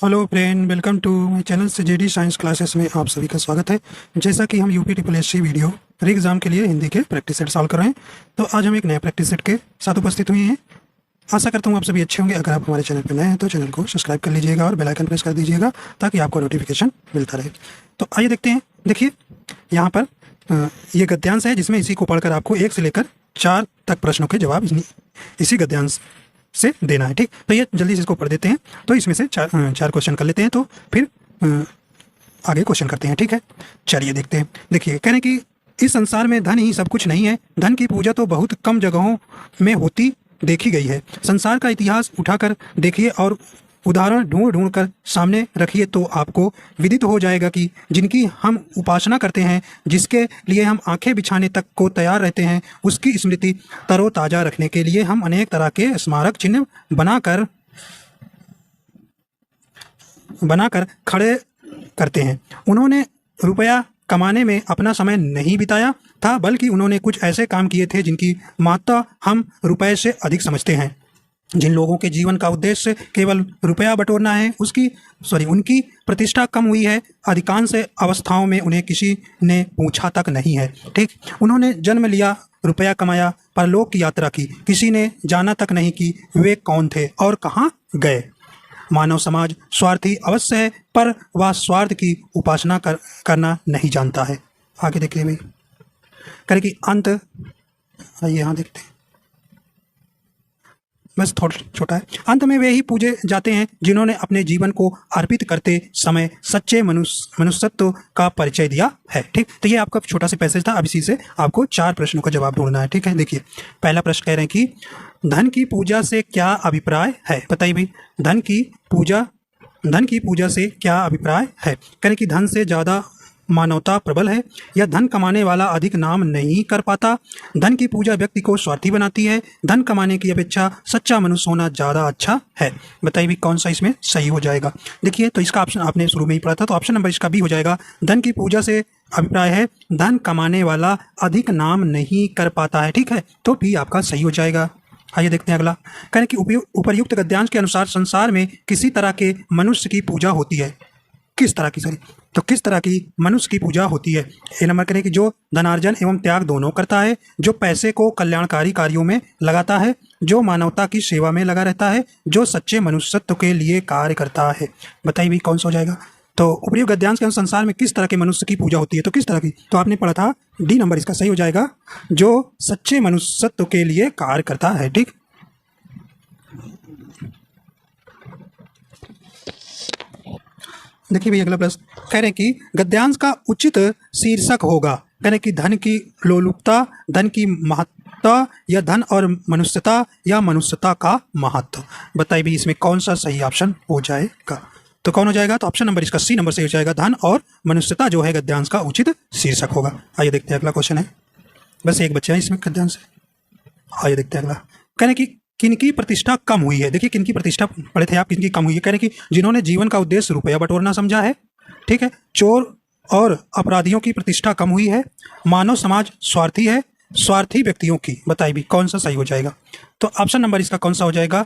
Hello friend, welcome to my channel से JD science classes में आप सभी का स्वागत है। जैसा कि हम UP triple S C video re exam के लिए हिंदी के प्रैक्टिस सेट सॉल्व कर रहे हैं, तो आज हम एक नए प्रैक्टिस सेट के साथ उपस्थित हुए हैं। आशा करता हूँ आप सभी अच्छे होंगे। अगर आप हमारे चैनल पर नए हैं तो चैनल को सब्सक्राइब कर लीजिएगा और बेल आइकन प्रेस कर दीजिएगा ताकि आपको नोटिफिकेशन मिलता रहे। तो आइए देखते हैं। देखिए यहाँ पर ये गद्यांश है जिसमें इसी को पढ़कर आपको 1 से लेकर 4 तक प्रश्नों के जवाब इसी गद्यांश से देना है। ठीक, तो ये जल्दी से इसको पढ़ देते हैं। तो इसमें से चार क्वेश्चन कर लेते हैं, तो फिर आगे क्वेश्चन करते हैं। ठीक है, चलिए देखते हैं। देखिए, कह रहे हैं कि इस संसार में धन ही सब कुछ नहीं है। धन की पूजा तो बहुत कम जगहों में होती देखी गई है। संसार का इतिहास उठाकर देखिए और उदाहरण ढूंढ ढूंढ कर सामने रखिए तो आपको विदित हो जाएगा कि जिनकी हम उपासना करते हैं, जिसके लिए हम आंखें बिछाने तक को तैयार रहते हैं, उसकी स्मृति तरोताज़ा रखने के लिए हम अनेक तरह के स्मारक चिन्ह बनाकर खड़े करते हैं। उन्होंने रुपया कमाने में अपना समय नहीं बिताया था, बल्कि उन्होंने कुछ ऐसे काम किए थे जिनकी महत्ता हम रुपये से अधिक समझते हैं। जिन लोगों के जीवन का उद्देश्य केवल रुपया बटोरना है, उनकी प्रतिष्ठा कम हुई है। अधिकांश अवस्थाओं में उन्हें किसी ने पूछा तक नहीं है। ठीक, उन्होंने जन्म लिया, रुपया कमाया, परलोक की यात्रा की, किसी ने जाना तक नहीं कि वे कौन थे और कहाँ गए। मानव समाज स्वार्थी अवश्य है, पर वह स्वार्थ की उपासना करना नहीं जानता है। आगे देखिए भाई, करें कि अंत, आइए यहाँ देखते हैं, बस थोड़ा छोटा है। अंत में वे ही पूजे जाते हैं जिन्होंने अपने जीवन को अर्पित करते समय सच्चे मनुष्यत्व का परिचय दिया है। ठीक, तो ये आपका छोटा सा पैसेज था। अब इसी से आपको 4 प्रश्नों का जवाब ढूंढना है। ठीक है, देखिए पहला प्रश्न कह रहे हैं कि धन की पूजा से क्या अभिप्राय है। बताइए भाई, धन की पूजा से क्या अभिप्राय है। कहें कि धन से ज़्यादा मानवता प्रबल है, या धन कमाने वाला अधिक नाम नहीं कर पाता। धन की पूजा व्यक्ति को स्वार्थी बनाती है। धन कमाने की अपेक्षा सच्चा मनुष्य होना ज़्यादा अच्छा है। बताइए भी कौन सा इसमें सही हो जाएगा। देखिए, तो इसका ऑप्शन आपने शुरू में ही पढ़ा था, तो ऑप्शन नंबर इसका बी हो जाएगा। धन की पूजा से अभिप्राय है धन कमाने वाला अधिक नाम नहीं कर पाता है। ठीक है, तो भी आपका सही हो जाएगा। आइए देखते हैं अगला। कहें कि उपर्युक्त गद्यांश के अनुसार संसार में किसी तरह के मनुष्य की पूजा होती है। किस तरह की मनुष्य की पूजा होती है। ए नंबर करें कि जो धनार्जन एवं त्याग दोनों करता है, जो पैसे को कल्याणकारी कार्यों में लगाता है, जो मानवता की सेवा में लगा रहता है, जो सच्चे मनुष्यत्व के लिए कार्य करता है। बताइए भी कौन सा हो जाएगा। तो उपयुक्त गद्यांश के अनुसार संसार में किस तरह के मनुष्य की पूजा होती है, तो किस तरह की, तो आपने पढ़ा था डी नंबर इसका सही हो जाएगा, जो सच्चे मनुष्यत्व के लिए कार्य करता है। ठीक, देखिए भैया अगला प्रश्न कह रहे हैं कि गद्यांश का उचित शीर्षक होगा। कह रहे हैं कि धन की लोलुपता, धन की महत्ता, या धन और मनुष्यता, या मनुष्यता का महत्व। बताइए भी इसमें कौन सा सही ऑप्शन हो जाएगा। तो कौन हो जाएगा, तो ऑप्शन नंबर इसका सी नंबर सही हो जाएगा। धन और मनुष्यता जो है गद्यांश का उचित शीर्षक होगा। आइए देखते हैं अगला क्वेश्चन है, बस एक बच्चा है इसमें गद्यांश से। आइए देखते हैं अगला। कह रहे हैं कि किनकी प्रतिष्ठा कम हुई है। देखिए किनकी प्रतिष्ठा पढ़े थे आप, किनकी कम हुई है। कह रहे हैं कि जिन्होंने जीवन का उद्देश्य रुपया बटोरना समझा है। ठीक है, चोर और अपराधियों की प्रतिष्ठा कम हुई है। मानव समाज स्वार्थी है, स्वार्थी व्यक्तियों की। बताइए भी कौन सा सही हो जाएगा। तो ऑप्शन नंबर इसका कौन सा हो जाएगा,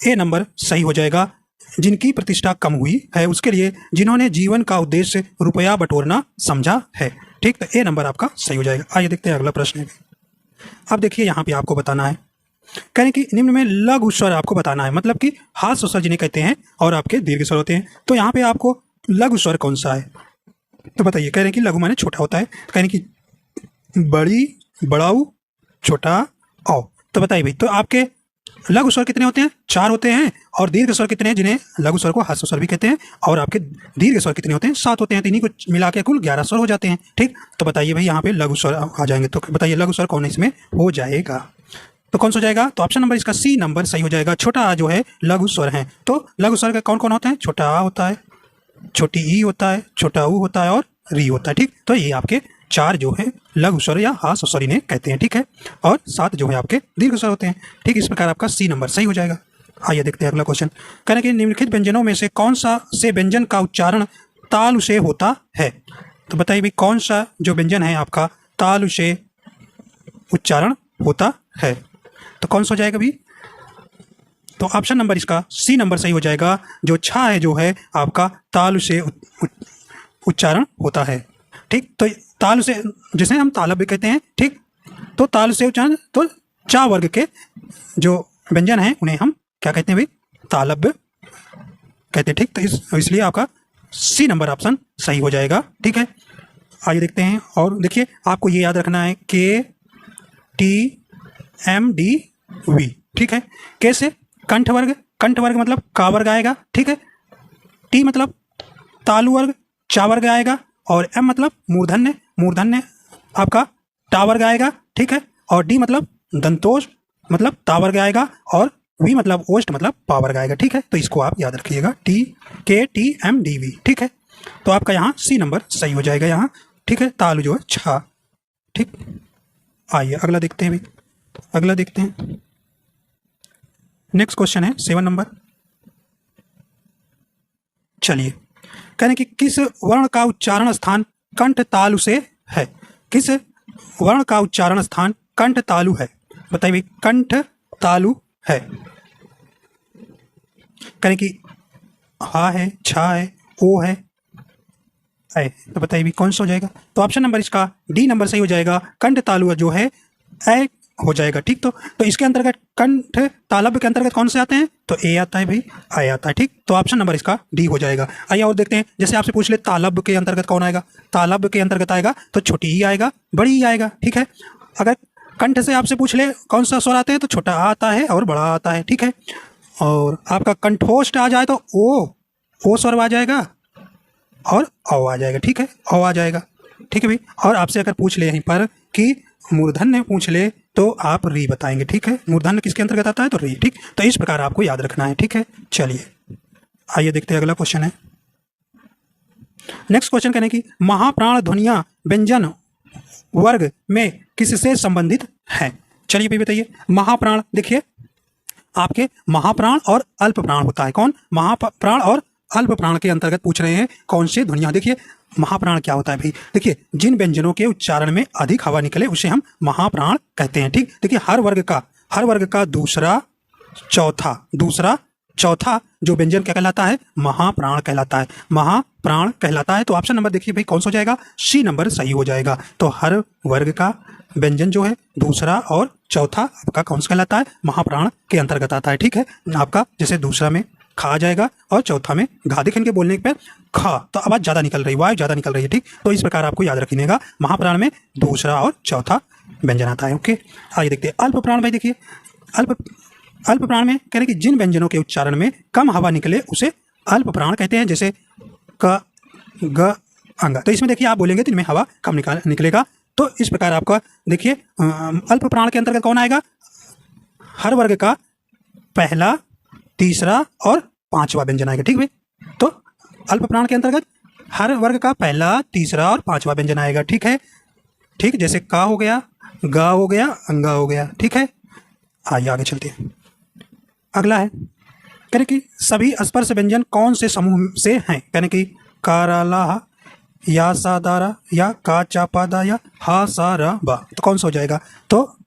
ए नंबर सही हो जाएगा। जिनकी प्रतिष्ठा कम हुई है उसके लिए जिन्होंने जीवन का उद्देश्य रुपया बटोरना समझा है। ठीक, तो ए नंबर आपका सही हो जाएगा। आइए देखते हैं अगला प्रश्न है। अब देखिए यहाँ पे आपको बताना है, कहें कि निम्न में लघु स्वर आपको बताना है, मतलब कि हास्य स्वर जिन्हें कहते हैं और आपके दीर्घ स्वर होते हैं। तो यहाँ पे आपको लघु स्वर कौन सा है, तो बताइए। कह रहे हैं कि लघु माने छोटा होता है, कह रहे हैं कि बड़ी, बड़ाऊ, छोटा, औ। तो बताइए भाई, तो आपके लघु स्वर कितने होते हैं, 4 होते हैं। और दीर्घ स्वर कितने हैं, जिन्हें लघु स्वर को हास्य स्वर भी कहते हैं। और आपके दीर्घ स्वर कितने होते हैं, 7 होते हैं। तो इन्हीं को मिला के कुल 11 स्वर हो जाते हैं। ठीक, तो बताइए भाई यहाँ पे लघु स्वर आ जाएंगे, तो बताइए लघु स्वर कौन इसमें हो जाएगा। तो कौन सा हो जाएगा, तो ऑप्शन नंबर इसका सी नंबर सही हो जाएगा। छोटा आ जो है लघु स्वर है। तो लघु स्वर का कौन कौन होता है, छोटा आ होता है, छोटी ई होता है, छोटा ऊ होता है और री होता है। ठीक, तो ये आपके 4 जो है लघु स्वर या हास्य स्वर इन्हें कहते हैं। ठीक है, और 7 जो है आपके दीर्घ स्वर होते हैं। ठीक, इस प्रकार आपका सी नंबर सही हो जाएगा। आइए देखते हैं अगला क्वेश्चन। कह रहे हैं कि निम्नलिखित व्यंजनों में से कौन सा से व्यंजन का उच्चारण तालु से होता है। तो बताइए भाई कौन सा जो व्यंजन है आपका तालु से उच्चारण होता है। तो कौन सा हो जाएगा भी, तो ऑप्शन नंबर इसका सी नंबर सही हो जाएगा। जो छा है जो है आपका तालु से उच्चारण होता है। ठीक, तो तालु से जिसे हम तालब भी कहते हैं। ठीक, तो तालु से उच्चारण, तो चा वर्ग के जो व्यंजन हैं उन्हें हम क्या कहते हैं भाई, तालब्य कहते हैं। ठीक, तो इसलिए आपका सी नंबर ऑप्शन सही हो जाएगा। ठीक है, आइए देखते हैं। और देखिए आपको ये याद रखना है KTMDV। ठीक है, कैसे, कंठ वर्ग, कंठ वर्ग मतलब का वर्ग आएगा। ठीक है, टी मतलब तालु वर्ग, चा वर्ग आएगा, और एम मतलब मूर्धन्य, मूर्धन्य आपका टा वर्ग आएगा। ठीक है, और डी मतलब दंतोष मतलब ता वर्ग आएगा, और वी मतलब ओष्ट मतलब पा वर्ग आएगा। ठीक है, तो इसको आप याद रखिएगा, KTMDV। ठीक है, तो आपका यहाँ सी नंबर सही हो जाएगा यहाँ। ठीक है, तालु जो है छा। ठीक, आइए अगला देखते हैं भाई, अगला देखते हैं। नेक्स्ट क्वेश्चन है 7 नंबर। चलिए, कह रहे हैं कि किस वर्ण का उच्चारण स्थान कंठ तालु से है? किस वर्ण का उच्चारण स्थान कंठ तालु है? बताइए, कंठ तालु है। कह रहे हैं कि हा है, छा है, ओ है, ऐ, तो बताइए भी कौन सा हो जाएगा? तो ऑप्शन नंबर इसका डी नंबर सही हो जाएगा। कंठ तालु जो है ऐ हो जाएगा। ठीक, तो इसके अंतर्गत कंठ तालब्य के अंतर्गत कौन से आते हैं? तो ए आता है भाई, आय आता है। ठीक, तो ऑप्शन नंबर इसका डी हो जाएगा। आइए और देखते हैं, जैसे आपसे पूछ ले तालब्य के अंतर्गत कौन आएगा? तालब्य के अंतर्गत आएगा तो छोटी ही आएगा, बड़ी ही आएगा। ठीक है, अगर कंठ से आपसे पूछ ले कौन सा स्वर आते हैं तो छोटा आ आता है और बड़ा आता है। ठीक है, और आपका कंठोष्ठ आ जाए तो ओ स्वर आ जाएगा और औ आ जाएगा। ठीक है, औ आ जाएगा। ठीक है भाई, और आपसे अगर पूछ ले यहीं पर कि मूर्धन्य पूछ ले तो आप री बताएंगे। ठीक है, मूर्धन्य किसके अंतर्गत आता है? तो री। ठीक, तो इस प्रकार आपको याद रखना है। ठीक है, चलिए आइए देखते हैं अगला क्वेश्चन है। नेक्स्ट क्वेश्चन कहने की महाप्राण ध्वनियां व्यंजन वर्ग में किससे संबंधित है? चलिए भाई बताइए। महाप्राण, देखिए आपके महाप्राण और अल्प प्राण होता है। कौन? महाप्राण और अल्प प्राण के अंतर्गत पूछ रहे हैं कौन से ध्वनियां। देखिए महाप्राण क्या होता है भाई? देखिए जिन व्यंजनों के उच्चारण में अधिक हवा निकले उसे हम महाप्राण कहते हैं। ठीक, देखिए हर वर्ग का दूसरा चौथा जो व्यंजन क्या कहलाता है? महाप्राण कहलाता है, महाप्राण कहलाता है। तो ऑप्शन नंबर देखिए भाई कौन सा हो जाएगा? सी नंबर सही हो जाएगा। तो हर वर्ग का व्यंजन जो है दूसरा और चौथा आपका कौन सा कहलाता है? महाप्राण के अंतर्गत आता है। ठीक है, आपका जैसे दूसरा में खा आ जाएगा और चौथा में घा। दिखेंगे बोलने पे खा तो आवाज ज्यादा निकल रही, वायु ज्यादा निकल रही है। ठीक, तो इस प्रकार आपको याद रखिएगा, महाप्राण में दूसरा और चौथा व्यंजन आता है। ओके, आइए देखते हैं अल्प प्राण। भाई देखिए अल्प प्राण में कह रहे कि जिन व्यंजनों के उच्चारण में कम हवा निकले उसे अल्प प्राण कहते हैं, जैसे क, ग, अंग। तो इसमें देखिए आप बोलेंगे तो इनमें हवा कम निकलेगा। तो इस प्रकार आपका देखिए अल्प प्राण के अंतर्गत कौन आएगा? हर वर्ग का पहला, तीसरा और पांचवा व्यंजन आएगा। ठीक है, तो अल्प प्राण के अंतर्गत हर वर्ग का पहला, तीसरा और पांचवा व्यंजन आएगा। ठीक है, ठीक, जैसे का हो गया, गा हो गया, अंगा हो गया। ठीक है, आइए आगे चलते हैं। अगला है कहने कि सभी स्पर्श व्यंजन कौन से समूह से हैं? कहने कि काराला, या सा दारा, या का चापादा, या हा सा रा बा। तो कौन सा हो जाएगा? तो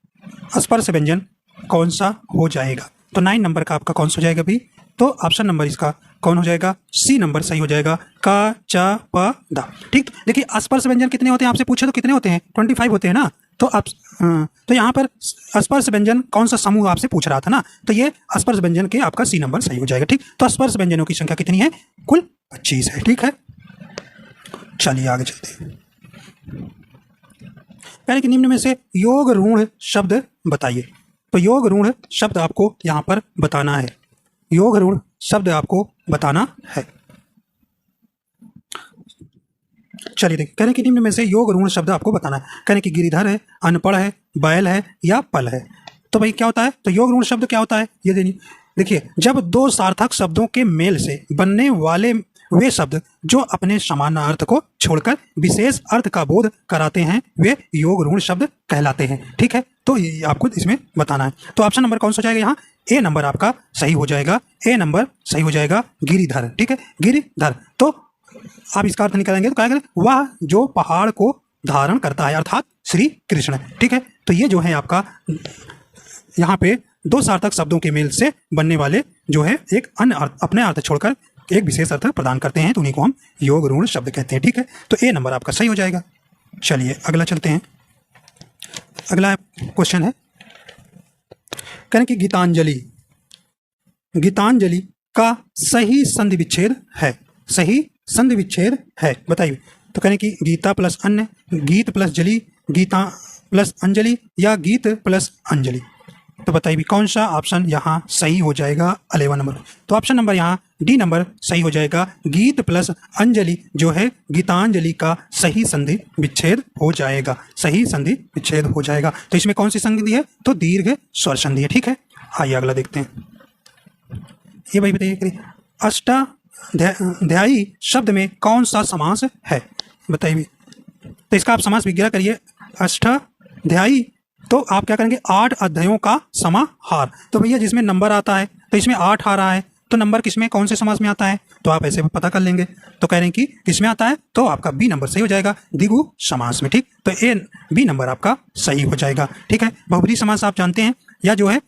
स्पर्श व्यंजन कौन सा हो जाएगा? तो 9 नंबर का आपका कौन सा हो जाएगा भी? तो ऑप्शन नंबर इसका कौन हो जाएगा? सी नंबर सही हो जाएगा, का चा प दा। ठीक, देखिए स्पर्श व्यंजन कितने होते हैं आपसे पूछे तो कितने होते हैं? 25 होते हैं ना। तो आप तो यहाँ पर स्पर्श व्यंजन कौन सा समूह आपसे पूछ रहा था ना, तो ये स्पर्श व्यंजन के आपका सी नंबर सही हो जाएगा। ठीक, तो स्पर्श व्यंजनों की संख्या कितनी है? कुल 25 है। ठीक है, चलिए आगे चलते हैं। पहले कि निम्न में से योग ऋण शब्द बताइए। तो योग ऋण शब्द आपको यहाँ पर बताना है, योग ऋण शब्द आपको बताना है। चलिए देखिए, कहने कि निम्न में से योग ऋण शब्द आपको बताना है। कहने कि गिरिधर है, अनपढ़ है, बैल है या पल है। तो भाई क्या होता है? तो योग ऋण शब्द क्या होता है ये देखिए, जब दो सार्थक शब्दों के मेल से बनने वाले वे शब्द जो अपने समान अर्थ को छोड़कर विशेष अर्थ का बोध कराते हैं वे योग ऋण शब्द कहलाते हैं। ठीक है, तो ये आपको इसमें बताना है। तो ऑप्शन नंबर कौन सा हो जाएगा? यहाँ ए नंबर आपका सही हो जाएगा, ए नंबर सही हो जाएगा, गिरिधर। ठीक है, गिरिधर। तो आप इसका अर्थ निकालेंगे तो क्या करें? वह जो पहाड़ को धारण करता है, अर्थात श्री कृष्ण। ठीक है, तो ये जो है आपका यहाँ पे दो सार्थक शब्दों के मेल से बनने वाले जो है एक अन्य अर्थ, अपने अर्थ छोड़कर एक विशेष अर्थ प्रदान करते हैं, तो उन्हीं को हम योग ऋण शब्द कहते हैं। ठीक है, तो ए नंबर आपका सही हो जाएगा। चलिए अगला चलते हैं। अगला क्वेश्चन है, कहें कि गीतांजलि का सही संधि विच्छेद है, सही संधि विच्छेद है, बताइए। तो कहें कि गीता प्लस अन्य, गीत प्लस जली, गीता प्लस अंजलि या गीत प्लस अंजलि। तो बताइए कौन सा ऑप्शन यहाँ सही हो जाएगा 11 नंबर। तो ऑप्शन नंबर यहाँ डी नंबर सही हो जाएगा। गीत प्लस अंजलि जो है गीतांजलि का सही संधि विच्छेद हो जाएगा, सही संधि विच्छेद हो जाएगा। तो इसमें कौन सी संधि है, तो दीर्घ स्वर संधि है। ठीक है, आइए अगला देखते हैं। ये भाई बताइए, अष्टाध्यायी शब्द में कौन सा समास है, बताइए। तो इसका आप समास विग्रह करिए। अष्टाध्यायी तो आप क्या करेंगे, 8 अध्यायों का समाहार। तो भैया जिसमें नंबर आता है, तो इसमें 8 आ रहा है, तो नंबर किसमें कौन से समास में आता है, तो आप ऐसे पता कर लेंगे। तो कह रहे हैं कि किसमें आता है, तो आपका बी नंबर सही हो जाएगा, द्विगु समास में। ठीक, तो ए बी नंबर आपका सही हो जाएगा। ठीक है, बहुब्रीहि समास आप जानते हैं, या जो है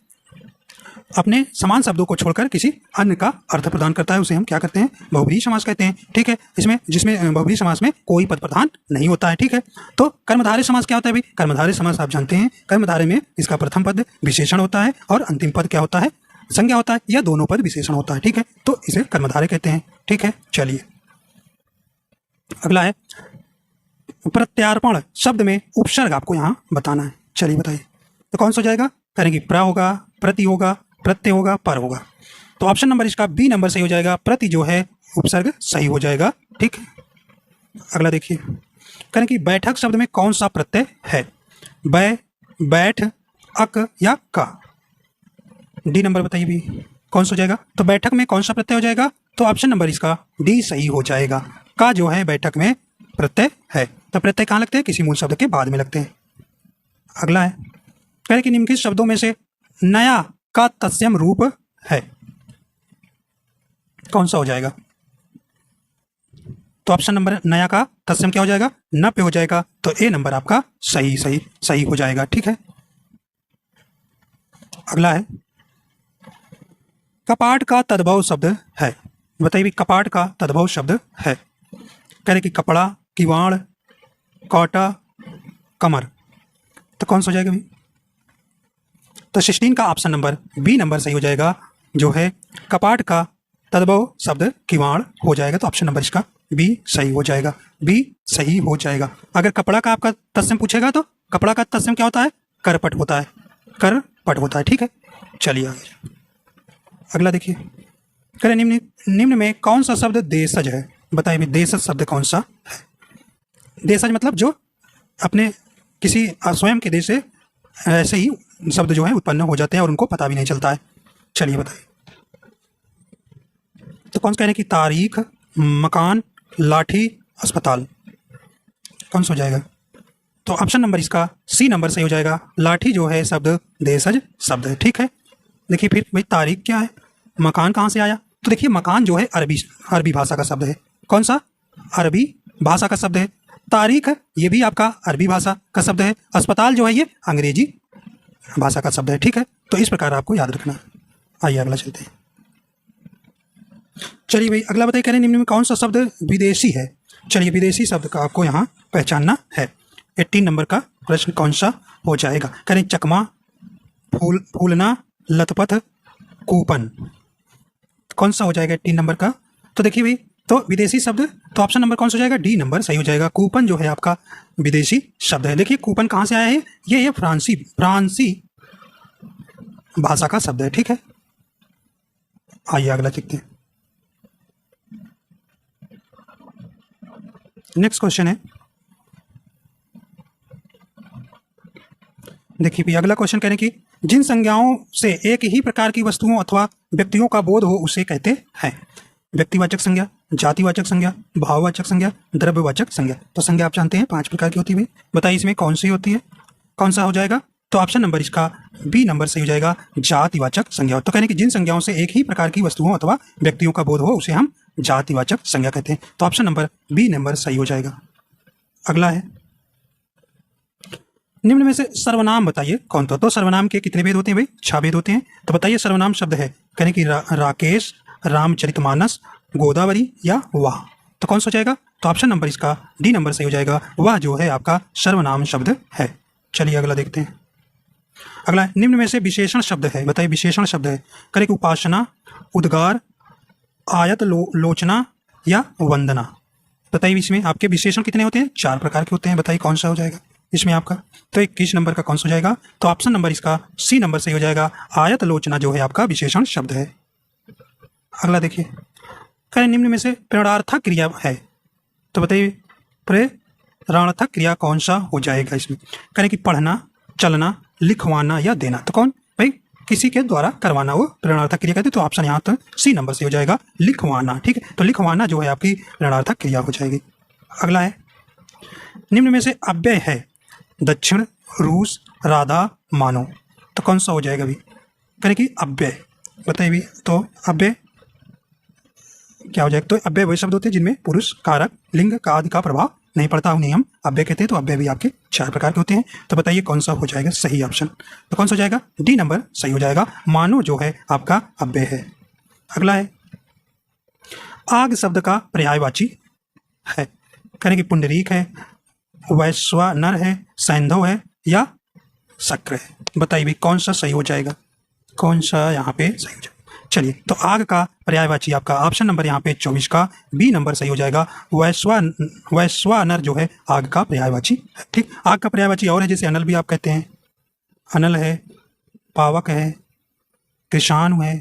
अपने समान शब्दों को छोड़कर किसी अन्य का अर्थ प्रदान करता है, उसे हम क्या कहते हैं, बहुब्रीहि समास कहते हैं। ठीक है, इसमें जिसमें बहुब्रीहि समास में कोई पद प्रधान नहीं होता है। ठीक है, तो कर्मधारय समास क्या होता है भाई, कर्मधारय समास आप जानते हैं, कर्मधारय में इसका प्रथम पद विशेषण होता है और अंतिम पद क्या होता है, संज्ञा होता है, या दोनों पद विशेषण होता है। ठीक है, तो इसे कर्मधारय कहते हैं। ठीक है, चलिए अगला है, प्रत्यार्पण शब्द में उपसर्ग आपको यहाँ बताना है। चलिए बताइए, तो कौन सा हो जाएगा, करेंगे प्र होगा, प्रति होगा, प्रत्यय होगा, पर होगा। तो ऑप्शन नंबर इसका बी नंबर सही हो जाएगा, प्रति जो है उपसर्ग सही हो जाएगा। ठीक, अगला देखिए, करें कि बैठक शब्द में कौन सा प्रत्यय है, बै, बैठ, अक या का। डी नंबर बताइए भी कौन सा हो जाएगा। तो बैठक में कौन सा प्रत्यय हो जाएगा, तो ऑप्शन नंबर इसका डी सही हो जाएगा। का जो है बैठक में प्रत्यय है। तो प्रत्यय कहाँ लगते हैं, किसी मूल शब्द के बाद में लगते हैं। अगला है, कहें कि निम्नलिखित शब्दों में से नया का तत्सम रूप है, कौन सा हो जाएगा। तो ऑप्शन नंबर नया का तत्सम क्या हो जाएगा, न पे हो जाएगा। तो ए नंबर आपका सही हो जाएगा। ठीक है, अगला है, कपाट का तद्भव शब्द है, बताइए कपाट का तद्भव शब्द है। कह रहे कि कपड़ा, किवाड़, कोटा, कमर। तो कौन सा हो जाएगा भाई, तो 16 का ऑप्शन नंबर बी नंबर सही हो जाएगा, जो है कपाट का तद्भव शब्द किवाड़ हो जाएगा। तो ऑप्शन नंबर इसका बी सही हो जाएगा, बी सही हो जाएगा। अगर कपड़ा का आपका तत्सम पूछेगा तो कपड़ा का तत्सम क्या होता है, करपट होता है, करपट होता है। ठीक है, चलिए आगे अगला देखिए, करें निम्न में कौन सा शब्द देशज है, बताइए देशज शब्द कौन सा है। देशज मतलब जो अपने किसी स्वयं के देश से ऐसे ही शब्द जो है उत्पन्न हो जाते हैं और उनको पता भी नहीं चलता है। चलिए बताइए, तो कौन सा कहने की, तारीख, मकान, लाठी, अस्पताल, कौन सा हो जाएगा। तो ऑप्शन नंबर इसका सी नंबर सही हो जाएगा, लाठी जो है शब्द देशज शब्द है। ठीक है, देखिए फिर भाई तारीख क्या है, मकान कहाँ से आया, तो देखिए मकान जो है अरबी भाषा का शब्द है। कौन सा, अरबी भाषा का शब्द है। तारीख ये भी आपका अरबी भाषा का शब्द है। अस्पताल जो है ये अंग्रेजी भाषा का शब्द है। ठीक है, तो इस प्रकार आपको याद रखना। आइए अगला चलते हैं। चलिए भाई अगला बताइए, कह रहे निम्न में कौन सा शब्द विदेशी है। चलिए विदेशी शब्द का आपको यहाँ पहचानना है। 18 नंबर का प्रश्न कौन सा हो जाएगा, करें चकमा, फूलना, लतपथ, कूपन, कौन सा हो जाएगा 18 नंबर का। तो देखिए भाई, तो विदेशी शब्द, तो ऑप्शन नंबर कौन सा हो जाएगा, डी नंबर सही हो जाएगा। कूपन जो है आपका विदेशी शब्द है। देखिए कूपन कहाँ से आया है, ये फ्रांसी भाषा का शब्द है। ठीक है, आइए अगला देखते हैं। नेक्स्ट क्वेश्चन है, देखिए भी अगला क्वेश्चन कहने की, जिन संज्ञाओं से एक ही प्रकार की वस्तुओं अथवा व्यक्तियों का बोध हो उसे कहते हैं। व्यक्तिवाचक संज्ञा, जातिवाचक संज्ञा, भाववाचक संज्ञा, द्रव्यवाचक संज्ञा। तो संज्ञा आप जानते हैं 5 प्रकार की होती है। बताइए इसमें कौन सी होती है, कौन सा हो जाएगा। तो ऑप्शन नंबर इसका बी नंबर सही हो जाएगा, जातिवाचक संज्ञा। तो कहने की जिन संज्ञाओं से एक ही प्रकार की वस्तुओं अथवा व्यक्तियों का बोध हो उसे हम जातिवाचक संज्ञा कहते हैं। तो ऑप्शन नंबर बी नंबर सही हो जाएगा। अगला है, निम्न में से सर्वनाम बताइए कौन था। तो सर्वनाम के कितने भेद होते हैं भाई? 6 भेद होते हैं। तो बताइए सर्वनाम शब्द है, कहें कि राकेश, रामचरितमानस, गोदावरी या वाह। तो कौन सा हो जाएगा? तो ऑप्शन नंबर इसका डी नंबर सही हो जाएगा। वह जो है आपका सर्वनाम शब्द है। चलिए अगला देखते हैं। अगला है, निम्न में से विशेषण शब्द है, बताइए विशेषण शब्द है, करें कि उपासना, उद्गार, आयत लोचना या वंदना। बताइए इसमें आपके विशेषण कितने होते हैं? 4 प्रकार के होते हैं। बताइए कौन सा हो जाएगा इसमें आपका? तो 21 नंबर का कौन सा हो जाएगा? तो ऑप्शन नंबर इसका सी नंबर सही हो जाएगा। आयत लोचना जो है आपका विशेषण शब्द है। अगला देखिए, करें निम्न में से प्रेरणार्थक क्रिया है, तो बताइए प्रेरणार्थक क्रिया कौन सा हो जाएगा इसमें? करें कि पढ़ना, चलना, लिखवाना या देना। तो कौन भाई? किसी के द्वारा करवाना वो प्रेरणार्थक क्रिया कहते हैं। तो ऑप्शन यहाँ तो सी नंबर से हो जाएगा, लिखवाना। ठीक है, तो लिखवाना जो है आपकी प्रेरणार्थक क्रिया हो जाएगी। अगला है, निम्न में से अव्यय है, दक्षिण, रूस, राधा, मानो। तो कौन सा हो जाएगा भी? करें कि अव्यय, बताइए भी। तो अव्यय क्या हो जाएगा? तो अव्यय वही शब्द होते हैं जिनमें पुरुष, कारक, लिंग का आदि का प्रभाव नहीं पड़ता, उन्हें हम अव्यय कहते हैं। तो अव्यय भी आपके 4 प्रकार के होते हैं। तो बताइए कौन सा हो जाएगा सही ऑप्शन? तो कौन सा हो जाएगा? डी नंबर सही हो जाएगा। मानो जो है आपका अव्यय है। अगला है, आग शब्द का पर्यायवाची है, करें कि पुंडरीक है, वैश्वानर है, सैंधव है या शक्र है। बताइए भी कौन सा सही हो जाएगा? कौन सा यहाँ पे सही हो जाएगा? चलिए, तो आग का पर्यायवाची आपका ऑप्शन नंबर यहाँ पे 24 का बी नंबर सही हो जाएगा। वैश्वानर जो है आग का पर्यायवाची है। ठीक, आग का पर्यायवाची और है, जैसे अनल भी आप कहते हैं, अनल है, पावक है, कृषाणु है,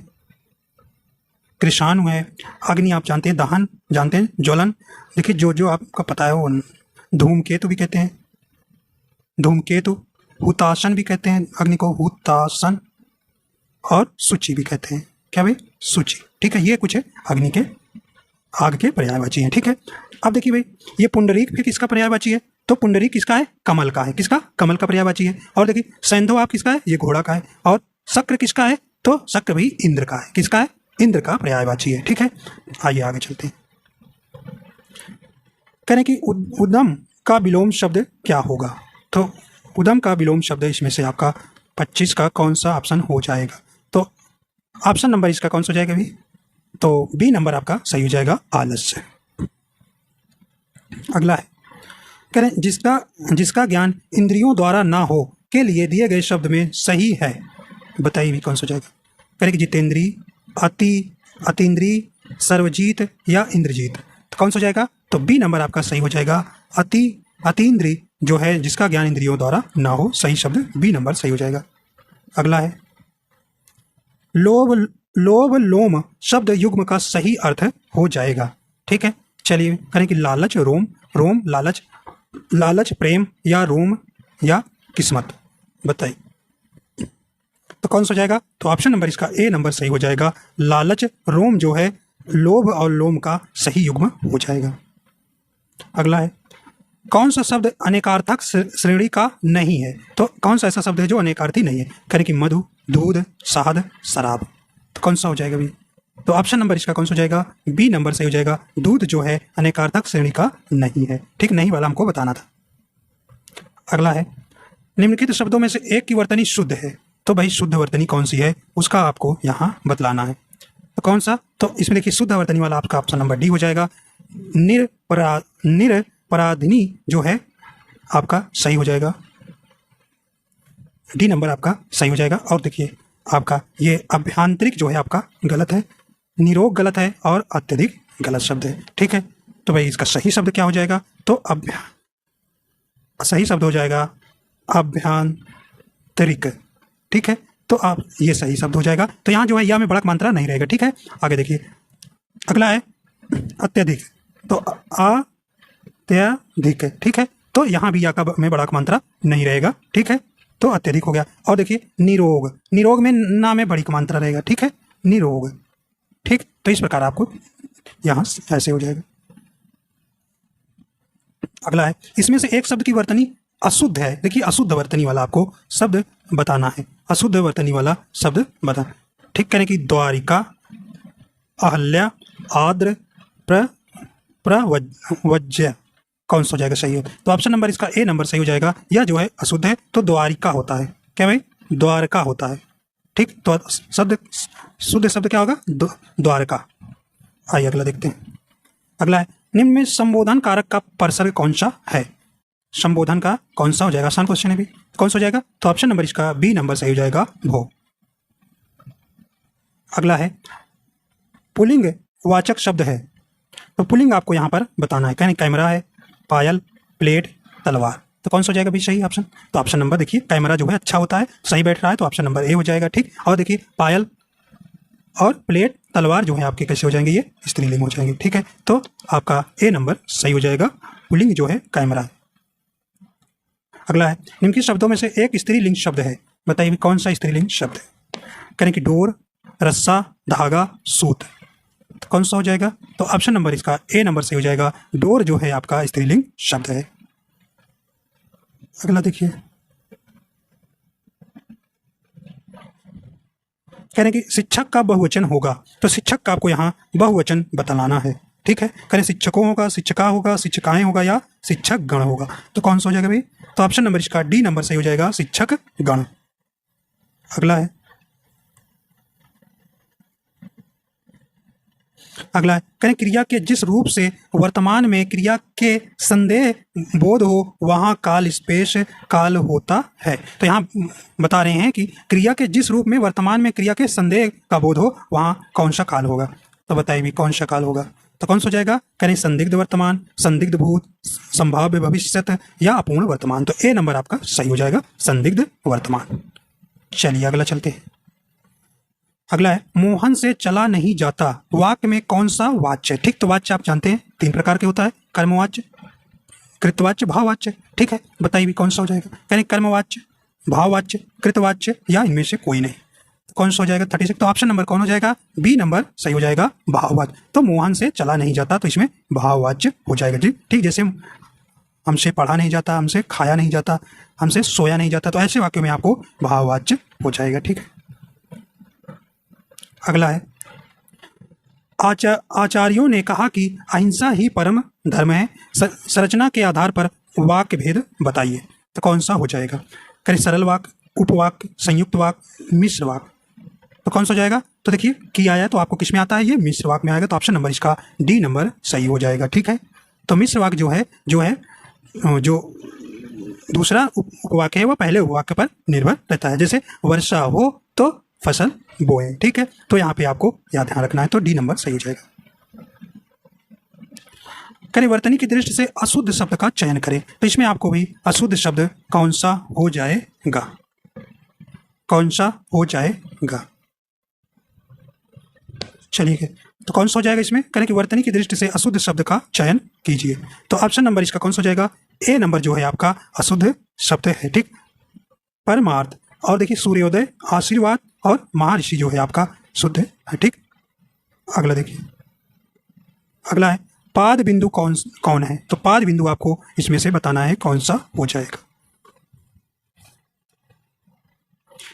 कृषाणु है, अग्नि आप जानते हैं, दहन जानते हैं, ज्वलन। देखिए जो जो आपका पता है वो, धूमकेतु भी कहते हैं, धूमकेतु, हुतासन भी कहते हैं अग्नि को, हुतासन, और सूची भी कहते हैं। क्या भाई? सूची। ठीक है, ये कुछ है अग्नि के, आग के पर्यायवाची हैं। ठीक है, अब देखिए भाई, ये पुंडरीक भी किसका पर्यायवाची है? तो पुंडरीक किसका है? कमल का है। किसका? कमल का पर्यायवाची है। और देखिए सैंधव आप किसका है? ये घोड़ा का है। और शक्र किसका है? तो शक्र भी इंद्र का है। किसका है? इंद्र का पर्यायवाची है। ठीक है, आइए आगे चलते हैं। करें कि उद्यम का विलोम शब्द क्या होगा? तो उद्यम का विलोम शब्द इसमें से आपका 25 का कौन सा ऑप्शन हो जाएगा? तो ऑप्शन नंबर इसका कौन सा हो जाएगा भी? तो बी नंबर आपका सही हो जाएगा, आलस्य। अगला है, करें जिसका ज्ञान इंद्रियों द्वारा ना हो के लिए दिए गए शब्द में सही है। बताइए भी कौन सा हो जाएगा? करें कि जितेंद्री, अतीन्द्री, सर्वजीत या इंद्रजीत। तो कौन सा हो जाएगा? तो बी नंबर आपका सही हो जाएगा, अतीन्द्री जो है जिसका ज्ञान इंद्रियों द्वारा ना हो। सही शब्द बी नंबर सही हो जाएगा। अगला है, लोभ लोम शब्द युग्म का सही अर्थ हो जाएगा। ठीक है, चलिए करें कि लालच, रोम लालच प्रेम या रोम या किस्मत। बताइए तो कौन सा हो जाएगा? तो ऑप्शन नंबर इसका ए नंबर सही हो जाएगा। लालच रोम जो है लोभ और लोम का सही युग्म हो जाएगा। अगला है, कौन सा शब्द अनेकार्थक श्रेणी का नहीं है? तो कौन सा ऐसा शब्द है जो अनेकार्थी नहीं है? करें कि मधु, दूध, शहद, शराब। तो कौन सा हो जाएगा भी? तो ऑप्शन नंबर इसका कौन सा हो जाएगा? बी नंबर सही हो जाएगा। दूध जो है अनेकार्थक श्रेणी का नहीं है। ठीक, नहीं वाला हमको बताना था। अगला है, निम्नलिखित शब्दों में से एक की वर्तनी शुद्ध है। तो भाई शुद्ध वर्तनी कौन सी है उसका आपको यहाँ बतलाना है। तो कौन सा? तो इसमें देखिए शुद्ध वर्तनी वाला आपका ऑप्शन नंबर डी हो जाएगा। निरपराधिनी जो है आपका सही हो जाएगा, डी नंबर आपका सही हो जाएगा। और देखिए आपका ये अभ्यांतरिक जो है आपका गलत है, निरोग गलत है और अत्यधिक गलत शब्द है। ठीक है, तो भाई इसका सही शब्द क्या हो जाएगा? तो सही शब्द हो जाएगा अभ्यांतरिक। ठीक है, तो आप ये सही शब्द हो जाएगा। तो यहाँ जो है या में बड़क मात्रा नहीं रहेगा। ठीक है, आगे देखिए। अगला है अत्यधिक, तो अत्यधिक। ठीक है, तो यहाँ भी या का में बड़क मात्रा नहीं रहेगा। ठीक है, तो अत्यधिक हो गया। और देखिए निरोग में ना में बड़ी मात्रा रहेगा। ठीक है, निरोग। ठीक, तो इस प्रकार आपको यहाँ ऐसे हो जाएगा। अगला है, इसमें से एक शब्द की वर्तनी अशुद्ध है। देखिए अशुद्ध वर्तनी वाला आपको शब्द बताना है। अशुद्ध वर्तनी वाला शब्द बता। ठीक, करें कि द्वारिका, अहल्या, आद्र, प्रवज्य। कौन सा हो जाएगा सही हो? तो ऑप्शन नंबर इसका ए नंबर सही हो जाएगा। यह जो है अशुद्ध है तो द्वारिका होता है। क्या भाई? द्वारका होता है। ठीक, तो शब्द शुद्ध शब्द क्या होगा? द्वारका। आइए अगला देखते हैं। अगला है, निम्न में संबोधन कारक का परसर्ग कौन सा है? संबोधन का कौन सा हो जाएगा? आसान क्वेश्चन है भी। कौन सा हो जाएगा? तो ऑप्शन नंबर इसका बी नंबर सही हो जाएगा, भो। अगला है, पुल्लिंग वाचक शब्द है तो पुल्लिंग आपको यहाँ पर बताना है। कहने कैमरा है, पायल, प्लेट, तलवार। तो कौन सा हो जाएगा भी सही ऑप्शन? तो ऑप्शन नंबर देखिए, कैमरा जो है अच्छा होता है, सही बैठ रहा है, तो ऑप्शन नंबर ए हो जाएगा। ठीक, और देखिए पायल और प्लेट, तलवार जो है आपके कैसे हो जाएंगे? ये स्त्रीलिंग हो जाएंगे। ठीक है, तो आपका ए नंबर सही हो जाएगा। पुल्लिंग जो है कैमरा है। अगला है, निम्नलिखित शब्दों में से एक स्त्रीलिंग शब्द है, बताइए कौन सा स्त्रीलिंग शब्द है? कहने की डोर, रस्सा, धागा, सूत। तो कौन सा हो जाएगा? तो ऑप्शन नंबर इसका ए नंबर से हो जाएगा। डोर जो है आपका स्त्रीलिंग शब्द है। अगला देखिए, कहने की शिक्षक का बहुवचन होगा तो शिक्षक का आपको यहाँ बहुवचन बतलाना है। ठीक है, कहने शिक्षकों होगा, शिक्षिका होगा, शिक्षिकाएं होगा या शिक्षक गण होगा। तो कौन सा हो जाएगा भाई? तो ऑप्शन नंबर इसका डी नंबर सही हो जाएगा, शिक्षक गण। अगला है, अगला है, कहने क्रिया के जिस रूप से वर्तमान में क्रिया के संदेह बोध हो वहाँ काल स्पेस काल होता है। तो यहाँ बता रहे हैं कि क्रिया के जिस रूप में वर्तमान में क्रिया के संदेह का बोध हो वहाँ कौन सा काल होगा। तो बताइए भी कौन सा काल होगा? तो कौन सा हो जाएगा? कहने संदिग्ध वर्तमान, संदिग्ध भूत, संभाव्य भविष्यत या अपूर्ण वर्तमान। तो ए नंबर आपका सही हो जाएगा, संदिग्ध वर्तमान। चलिए अगला चलते हैं। अगला है, मोहन से चला नहीं जाता वाक्य में कौन सा वाच्य? ठीक, तो वाच्य आप जानते हैं 3 प्रकार के होता है, कर्मवाच्य, कृतवाच्य, भाववाच्य। ठीक है, बताइए भी कौन सा हो जाएगा? यानी कर्मवाच्य, भाववाच्य, कृतवाच्य या इनमें से कोई नहीं। तो कौन सा हो जाएगा? 36। तो ऑप्शन नंबर कौन हो जाएगा? बी नंबर सही हो जाएगा, भाववाच्य। तो मोहन से चला नहीं जाता तो इसमें भाववाच्य हो जाएगा जी। ठीक, जैसे हमसे पढ़ा नहीं जाता, हमसे खाया नहीं जाता, हमसे सोया नहीं जाता, तो ऐसे वाक्यों में आपको भाववाच्य हो जाएगा। ठीक है, अगला है, आचार्यों ने कहा कि अहिंसा ही परम धर्म है, संरचना के आधार पर वाक्य भेद बताइए। तो कौन सा हो जाएगा? करें सरल वाक्य, उपवाक्य, संयुक्त वाक्य, मिश्र वाक्य। तो कौन सा हो जाएगा? तो देखिए की आया तो आपको किस में आता है? ये मिश्र वाक्य में आएगा। तो ऑप्शन नंबर इसका डी नंबर सही हो जाएगा। ठीक है, तो मिश्र वाक्य जो दूसरा उपवाक्य है वह पहले उपवाक्य पर निर्भर रहता है। जैसे वर्षा हो तो फसल बोए। ठीक है, तो यहाँ पे आपको याद ध्यान रखना है, तो डी नंबर सही हो जाएगा। करें वर्तनी की दृष्टि से अशुद्ध शब्द का चयन करें, तो इसमें आपको भी अशुद्ध शब्द कौन सा हो जाएगा? कौन सा हो जाएगा? चलिए, तो कौन सा हो जाएगा इसमें? करें कि वर्तनी की दृष्टि से अशुद्ध शब्द का चयन कीजिए। तो ऑप्शन नंबर इसका कौन सा हो जाएगा? ए नंबर जो है आपका अशुद्ध शब्द है। ठीक, परमार्थ और देखिए सूर्योदय, आशीर्वाद और महर्षि जो है आपका शुद्ध है। ठीक, अगला देखिए, अगला है, पाद बिंदु कौन है? तो पाद बिंदु आपको इसमें से बताना है कौन सा हो जाएगा।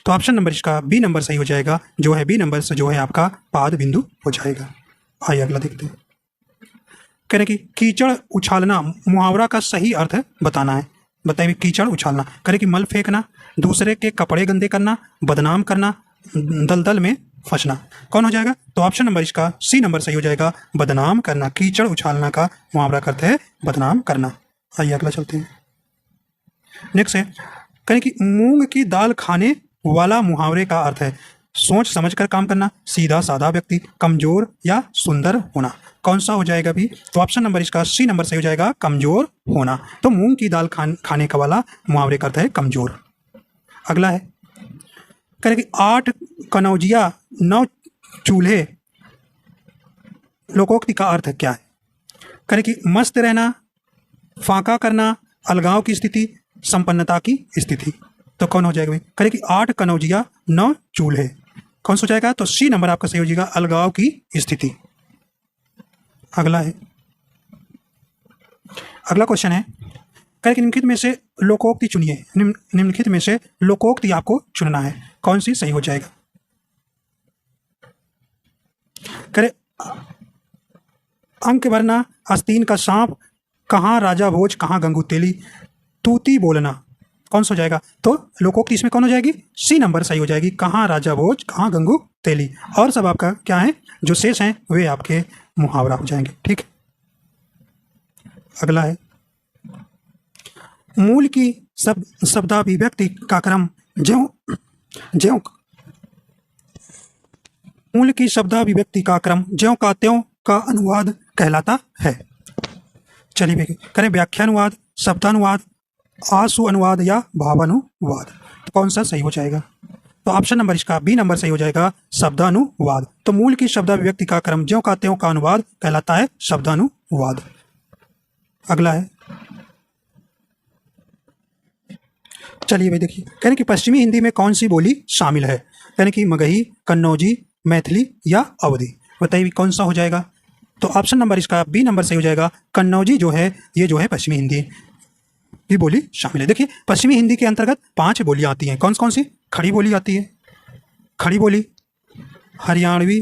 तो ऑप्शन नंबर इसका बी नंबर सही हो जाएगा, जो है बी नंबर से जो है आपका पाद बिंदु हो जाएगा। आइए अगला देखते हैं। कह रहे कि कीचड़ उछालना मुहावरा का सही अर्थ बताना है। बताइए कीचड़ उछालना, कह रहे कि मल फेंकना, दूसरे के कपड़े गंदे करना, बदनाम करना, दलदल में फंसना। कौन हो जाएगा? तो ऑप्शन नंबर इसका सी नंबर सही हो जाएगा, बदनाम करना। कीचड़ उछालना का मुहावरा का अर्थ है बदनाम करना। आइए अगला चलते हैं। नेक्स्ट है, कहें कि मूंग की दाल खाने वाला मुहावरे का अर्थ है सोच समझकर काम करना, सीधा साधा व्यक्ति, कमजोर या सुंदर होना। कौन सा हो जाएगा भी? तो ऑप्शन नंबर इसका सी नंबर सही हो जाएगा, कमजोर होना। तो मूंग की दाल खाने का वाला मुहावरे का अर्थ है कमजोर। अगला है, कहें कि 8 कनौजिया 9 चूल्हे लोकोक्ति का अर्थ क्या है? कहें कि मस्त रहना, फाका करना, अलगाव की स्थिति, संपन्नता की स्थिति। तो कौन हो जाएगा भाई? कहें कि 8 कनौजिया 9 चूल्हे। कौन सा हो जाएगा? तो सी नंबर आपका सही हो जाएगा, अलगाव की स्थिति। अगला है, अगला क्वेश्चन है, कहें कि निम्नलिखित में से लोकोक्ति चुनिए। निम्नलिखित में से लोकोक्ति आपको चुनना है, कौन सी सही हो जाएगा? करे अंक भरना, आस्तीन का सांप कहाँ राजा भोज कहाँ गंगू तेली, तूती बोलना, कौन सा हो जाएगा? तो लोकोक्ति इसमें कौन हो जाएगी? सी नंबर सही हो जाएगी, कहाँ राजा भोज कहाँ गंगू तेली। और सब आपका क्या है, जो शेष हैं वे आपके मुहावरा हो जाएंगे। ठीक, अगला है मूल की शब्दाभिव्यक्ति का क्रम ज्यों ज्यों मूल की शब्दाभिव्यक्ति का क्रम ज्यों का त्यों का अनुवाद कहलाता है। चलिए देखिए, करें व्याख्यानुवाद, शब्दानुवाद, आशु अनुवाद या भावानुवाद। तो कौन सा सही हो जाएगा? तो ऑप्शन नंबर इसका बी नंबर सही हो जाएगा, शब्दानुवाद। तो मूल की शब्दाभिव्यक्ति का क्रम ज्यों का त्यों का अनुवाद कहलाता है शब्दानुवाद। अगला है, चलिए भाई देखिए, कहने कि पश्चिमी हिंदी में कौन सी बोली शामिल है? यानी कि मगही, कन्नौजी, मैथिली या अवधी। बताइए कौन सा हो जाएगा? तो ऑप्शन नंबर इसका बी नंबर सही हो जाएगा, कन्नौजी जो है ये जो है पश्चिमी हिंदी की बोली शामिल है। देखिए पश्चिमी हिंदी के अंतर्गत 5 बोलियां आती हैं। कौन कौन सी? खड़ी बोली आती है, खड़ी बोली, हरियाणवी,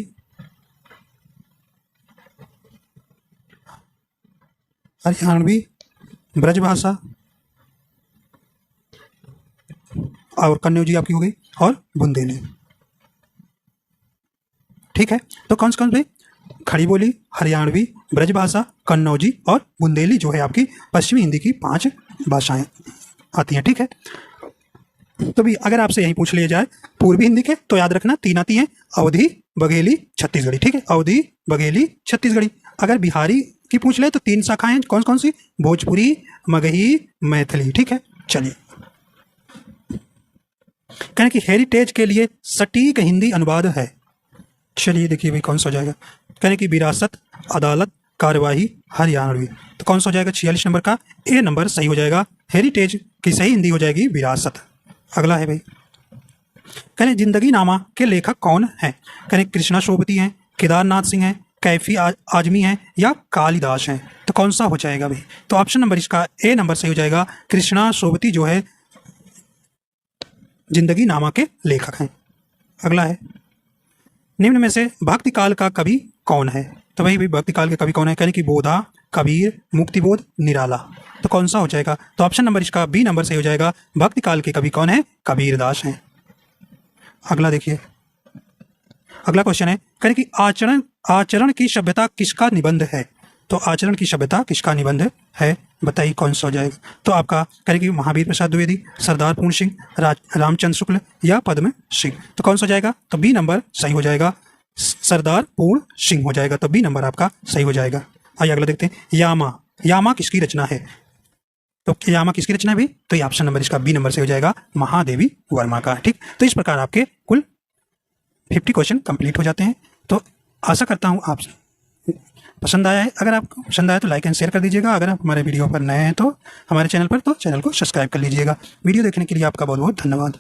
ब्रजभाषा और कन्नौजी आपकी हो गई, और बुंदेली। ठीक है, तो कौन से? खड़ी बोली, हरियाणवी, ब्रजभाषा, कन्नौजी और बुंदेली जो है आपकी पश्चिमी हिंदी की 5 भाषाएं आती हैं। ठीक है, तो भी अगर आपसे यही पूछ लिया जाए पूर्वी हिंदी के, तो याद रखना 3 आती हैं, अवधी, बघेली, छत्तीसगढ़ी। ठीक है, अवधी, बघेली, छत्तीसगढ़ी। अगर बिहारी की पूछ ले तो 3 शाखाएं, कौन कौन सी? भोजपुरी, मगही, मैथिली। ठीक है, चलिए, कहने कि हेरिटेज के लिए सटीक हिंदी अनुवाद है। चलिए देखिए भाई कौन सा हो जाएगा? कहने की विरासत, अदालत, कार्यवाही, हरियाणवी। तो कौन सा हो जाएगा? 46 नंबर का ए नंबर सही हो जाएगा, हेरिटेज की सही हिंदी हो जाएगी विरासत। अगला है भाई, कहने जिंदगी नामा के लेखक कौन है? कहने कृष्णा सोबती हैं, केदारनाथ सिंह हैं, कैफी आजमी हैं या कालिदास हैं। तो कौन सा हो जाएगा भाई? तो ऑप्शन नंबर इसका ए नंबर सही हो जाएगा, कृष्णा सोबती जो है जिंदगी नामा के लेखक हैं। अगला है, निम्न में से भक्ति काल का कवि कौन है? तो भाई भक्ति काल के कवि कौन है? कहने की बोधा, कबीर, मुक्तिबोध, निराला। तो कौन सा हो जाएगा? तो ऑप्शन नंबर इसका बी नंबर सही हो जाएगा, भक्ति काल के कवि कौन है? कबीरदास हैं। अगला देखिए, अगला क्वेश्चन है, कहने की आचरण की सभ्यता किसका निबंध है? तो आचरण की सभ्यता किसका निबंध है? बताइए कौन सा हो जाएगा? तो आपका कहने की महावीर प्रसाद द्विवेदी, सरदार पूर्ण सिंह, रामचंद्र शुक्ल या पद्म सिंह। तो कौन सा हो जाएगा? तो बी नंबर सही हो जाएगा, सरदार पूर्ण सिंह हो जाएगा। तो बी नंबर आपका सही हो जाएगा। आइए अगला देखते हैं, यामा किसकी रचना है? तो यामा किसकी रचना है भी? तो ये ऑप्शन नंबर इसका बी नंबर से हो जाएगा, महादेवी वर्मा का। ठीक, तो इस प्रकार आपके कुल 50 क्वेश्चन कंप्लीट हो जाते हैं। तो आशा करता हूँ आप पसंद आया है। अगर आपको पसंद आया तो लाइक एंड शेयर कर दीजिएगा। अगर आप हमारे वीडियो पर नए हैं तो हमारे चैनल पर तो चैनल को सब्सक्राइब कर लीजिएगा। वीडियो देखने के लिए आपका बहुत बहुत धन्यवाद।